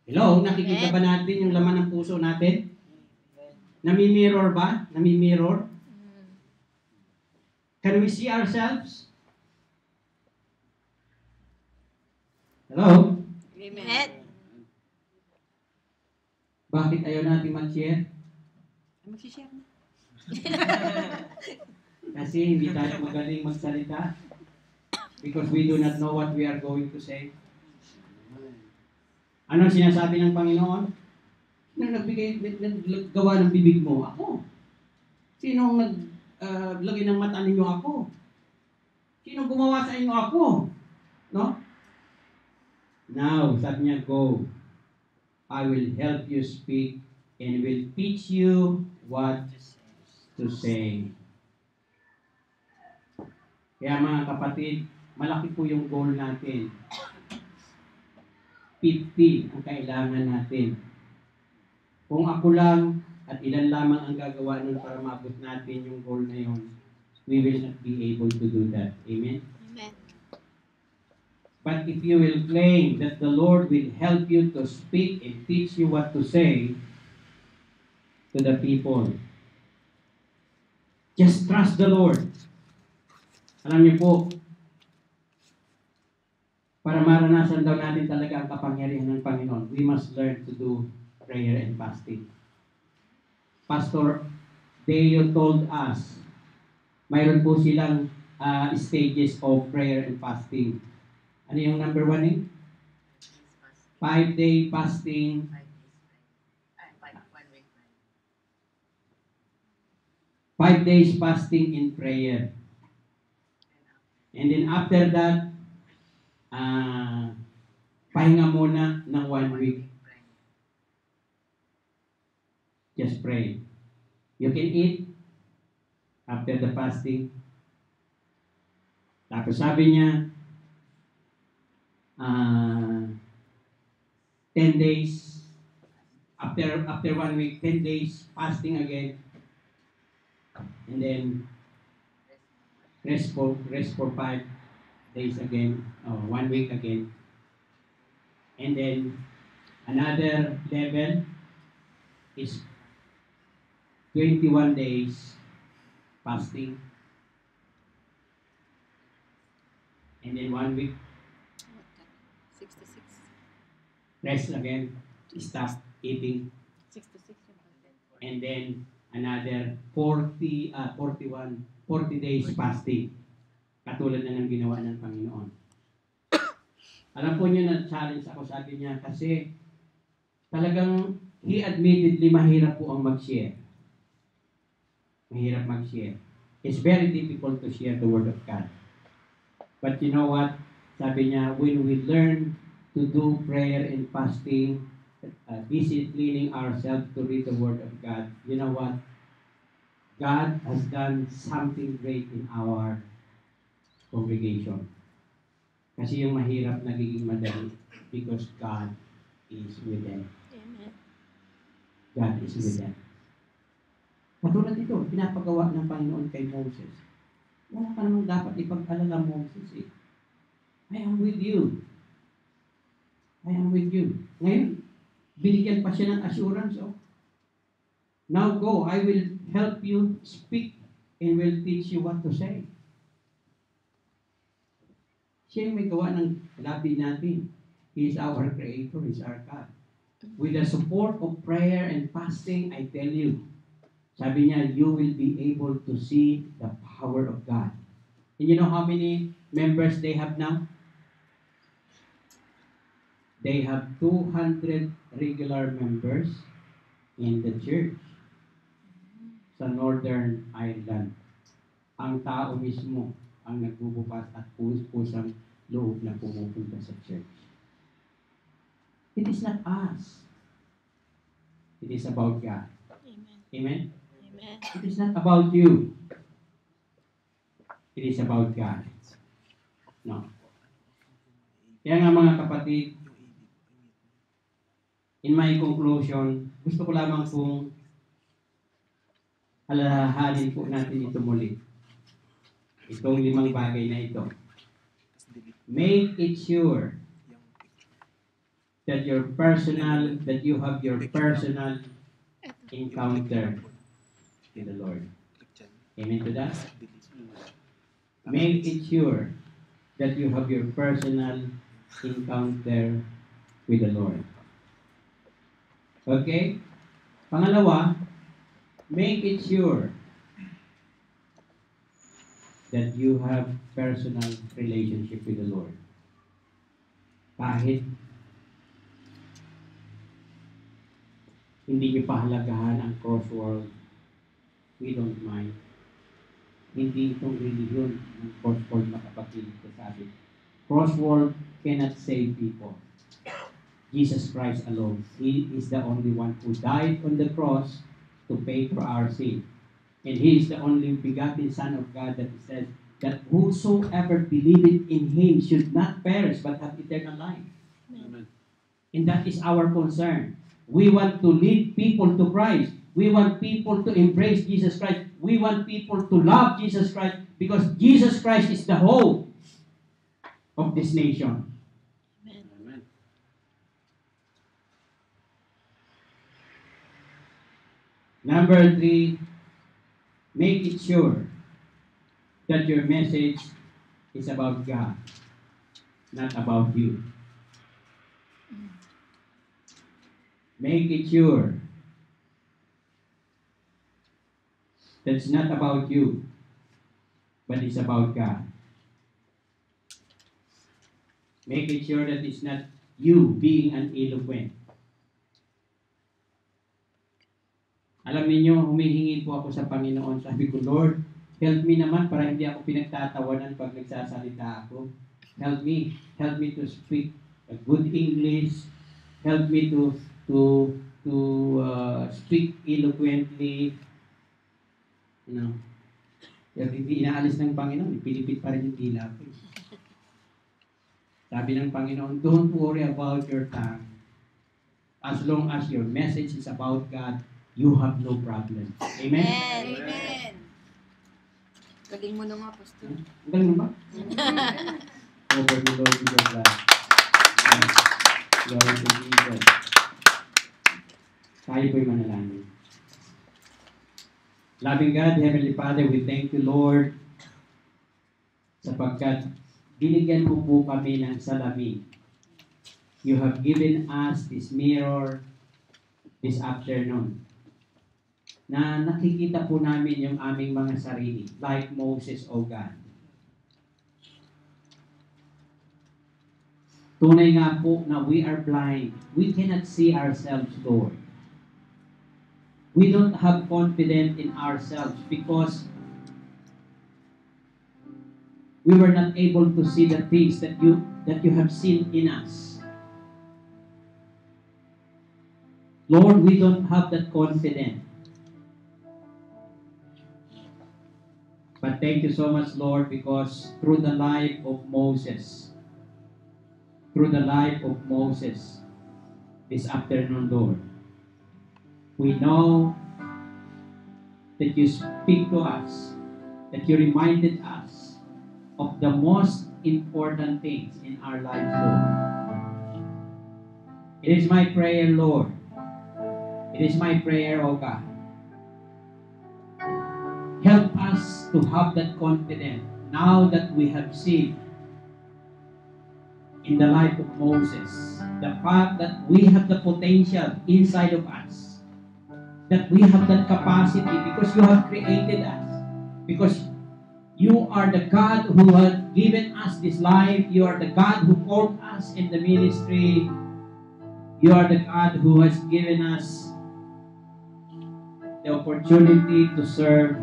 Hello, nakikita ba natin yung laman ng puso natin? Nami-mirror ba? Nami-mirror? Can we see ourselves? Hello? Amen. Bakit ayaw natin mag-share? Mag-share na. Kasi hindi tayo magaling magsalita. Because we do not know what we are going to say. Anong sinasabi ng Panginoon? Sino naggawa ng bibig mo? Ako. Sino naglagay ng mata ninyo? Ako. Sino gumawa sa inyo? Ako. No? Now, sabi niya, go. I will help you speak and will teach you what to say. Kaya mga kapatid, malaki po yung goal natin. 50 ang kailangan natin. Kung ako lang at ilan lamang ang gagawa nun para maabot natin yung goal na yun, we will not be able to do that. Amen? Amen. But if you will claim that the Lord will help you to speak and teach you what to say to the people, just trust the Lord. Alam niyo po, para maranasan daw natin talaga ang kapangyarihan ng Panginoon, we must learn to do prayer and fasting. Pastor Deo told us, mayroon po silang stages of prayer and fasting. Ano yung number 1 eh? 5-day fasting. 5 days fasting in prayer. And then after that, pahinga muna ng 1 week. Just pray. You can eat after the fasting. Tapos sabi niya, 10 days, after 1 week, 10 days fasting again. And then rest for 5 days again, or 1 week again. And then another level is 21 days fasting. And then 1 week 66. rest again, stop eating. 66 yung And then another 40 days fasting. Katulad na ng ginawa ng Panginoon. Alam po niyo na challenge ako, sabi niya, kasi talagang he admittedly mahirap po ang mag-share. Mahirap mag-share. It's very difficult to share the Word of God. But you know what? Sabi niya, when we learn to do prayer and fasting, disciplining ourselves to read the Word of God, you know what? God has done something great in our congregation. Kasi yung mahirap nagiging madali because God is with them. Amen. God is with them. Katulad ito, pinapagawa ng Panginoon kay Moses. Wala ka namang dapat ipag-alala, Moses eh. I am with you. I am with you. Ngayon, binigyan pa siya ng assurance. Oh. Now go, I will help you speak and will teach you what to say. Siya yung may gawa ng labi natin. He is our Creator, He is our God. With the support of prayer and fasting, I tell you, sabi niya, you will be able to see the power of God. And you know how many members they have now? They have 200 regular members in the church sa Northern Ireland. Ang tao mismo ang nagbubukas at pusang loob na pumupunta sa church. It is not us. It is about God. Amen. Amen? Amen. It is not about you. It is about God. No. Kaya nga mga kapatid, in my conclusion, gusto ko lamang pong alalahanin po natin ito muli. Itong 5 bagay na ito. Make it sure that you have your personal encounter with the Lord. Amen to that? Make it sure that you have your personal encounter with the Lord. Okay? Pangalawa, make it sure that you have personal relationship with the Lord. Kahit hindi niyo pahalagahan ang crossword, we don't mind. Hindi itong religion ng crossword na kapatid ko sabi. Crossword cannot save people. Jesus Christ alone. He is the only one who died on the cross to pay for our sin. And He is the only begotten Son of God that says that whosoever believeth in Him should not perish but have eternal life. Amen. And that is our concern. We want to lead people to Christ. We want people to embrace Jesus Christ. We want people to love Jesus Christ because Jesus Christ is the hope of this nation. Amen. Number 3, make it sure that your message is about God, not about you. Make it sure that it's not about you, but it's about God. Make it sure that it's not you being an eloquent. Alam niyo, humihingi po ako sa Panginoon. Sabi ko, Lord, help me naman para hindi ako pinagtatawanan pag nagsasalita ako. Help me. Help me to speak a good English. Help me to speak eloquently. You know. Pero hindi inaalis ng Panginoon. Pilipit pa rin yung dila ko. Sabi ng Panginoon, don't worry about your tongue. As long as your message is about God, you have no problem. Amen? Amen. Galing mo na nga, Pastor. Ang galing mo ba? Over the Lord Jesus Christ. Glory to Jesus. Tayo po'y manalangin. Loving God, Heavenly Father, we thank you, Lord, sapagkat binigyan mo po kami ng salamin. You have given us this mirror this afternoon na nakikita po namin yung aming mga sarili, like Moses, O God. Tunay nga po na we are blind. We cannot see ourselves, Lord. We don't have confidence in ourselves because we were not able to see the things that you have seen in us. Lord, we don't have that confidence. But thank you so much, Lord, because through the life of Moses, this afternoon, Lord, we know that you speak to us, that you reminded us of the most important things in our lives, Lord. It is my prayer, Lord. It is my prayer, O God. Help us to have that confidence now that we have seen in the life of Moses the fact that we have the potential inside of us, that we have that capacity because you have created us, because you are the God who has given us this life. You are the God who called us in the ministry. You are the God who has given us the opportunity to serve.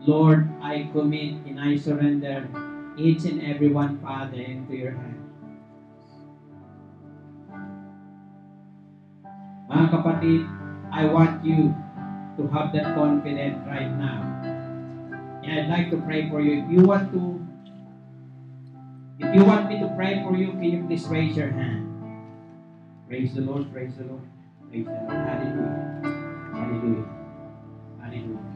Lord, I commit and I surrender each and every one, Father, into your hand. Mga kapatid, I want you to have that confidence right now. And I'd like to pray for you. If you want me to pray for you, can you please raise your hand? Praise the Lord, praise the Lord, praise the Lord. Hallelujah. Hallelujah. Hallelujah.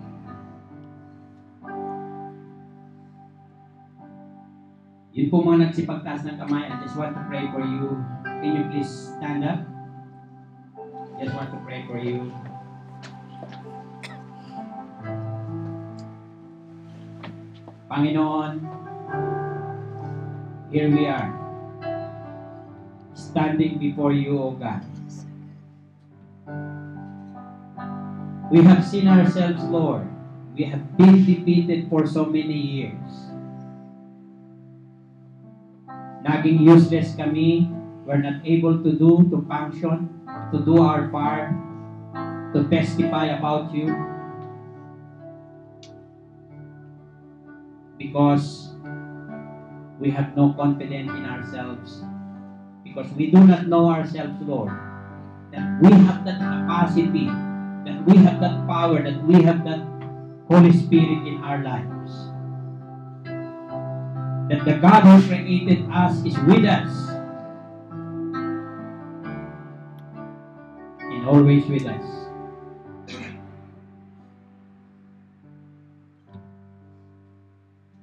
Yun po mga nagsipagtaas ng kamay. I just want to pray for you. Can you please stand up? Just want to pray for you. Panginoon, here we are, standing before you, O God. We have seen ourselves, Lord. We have been defeated for so many years. Naging useless kami. We're not able to function, to do our part, to testify about you. Because we have no confidence in ourselves. Because we do not know ourselves, Lord. That we have that capacity, that we have that power, that we have that Holy Spirit in our lives. That the God who created us is with us and always with us.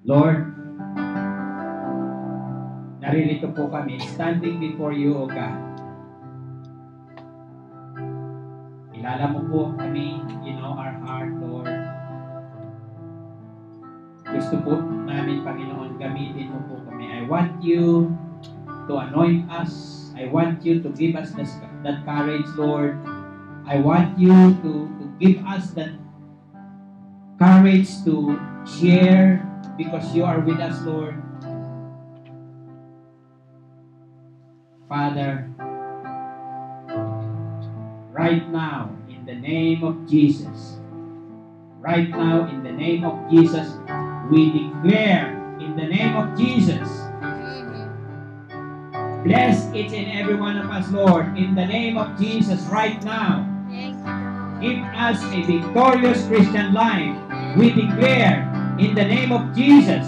Lord, naririto po kami, standing before you, O God. Kilala mo po kami, you know our heart, Lord. Gusto po namin, Panginoon, gamitin mo po kami. I want you to anoint us. I want you to give us that courage, Lord. I want you to give us that courage to share because you are with us, Lord. Father, right now, in the name of Jesus, right now, in the name of Jesus, we declare, in the name of Jesus, bless each and every one of us, Lord, in the name of Jesus, right now. Give us a victorious Christian life. We declare, in the name of Jesus,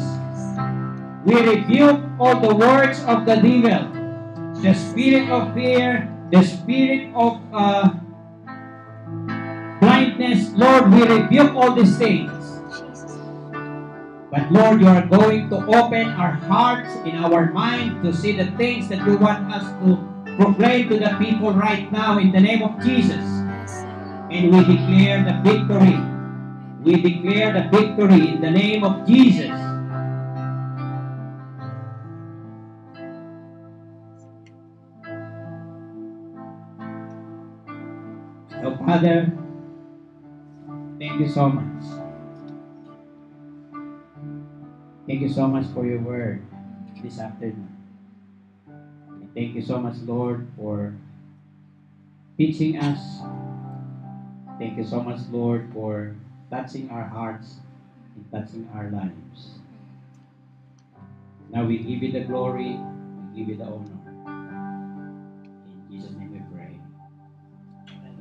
we rebuke all the words of the devil, the spirit of fear, the spirit of blindness. Lord, we rebuke all these things. But Lord, you are going to open our hearts in our mind to see the things that you want us to proclaim to the people right now in the name of Jesus. And we declare the victory. We declare the victory in the name of Jesus. So, Father, thank you so much. Thank you so much for your word this afternoon. And thank you so much, Lord, for teaching us. Thank you so much, Lord, for touching our hearts and touching our lives. Now we give you the glory, we give you the honor. In Jesus' name we pray.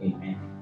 Amen.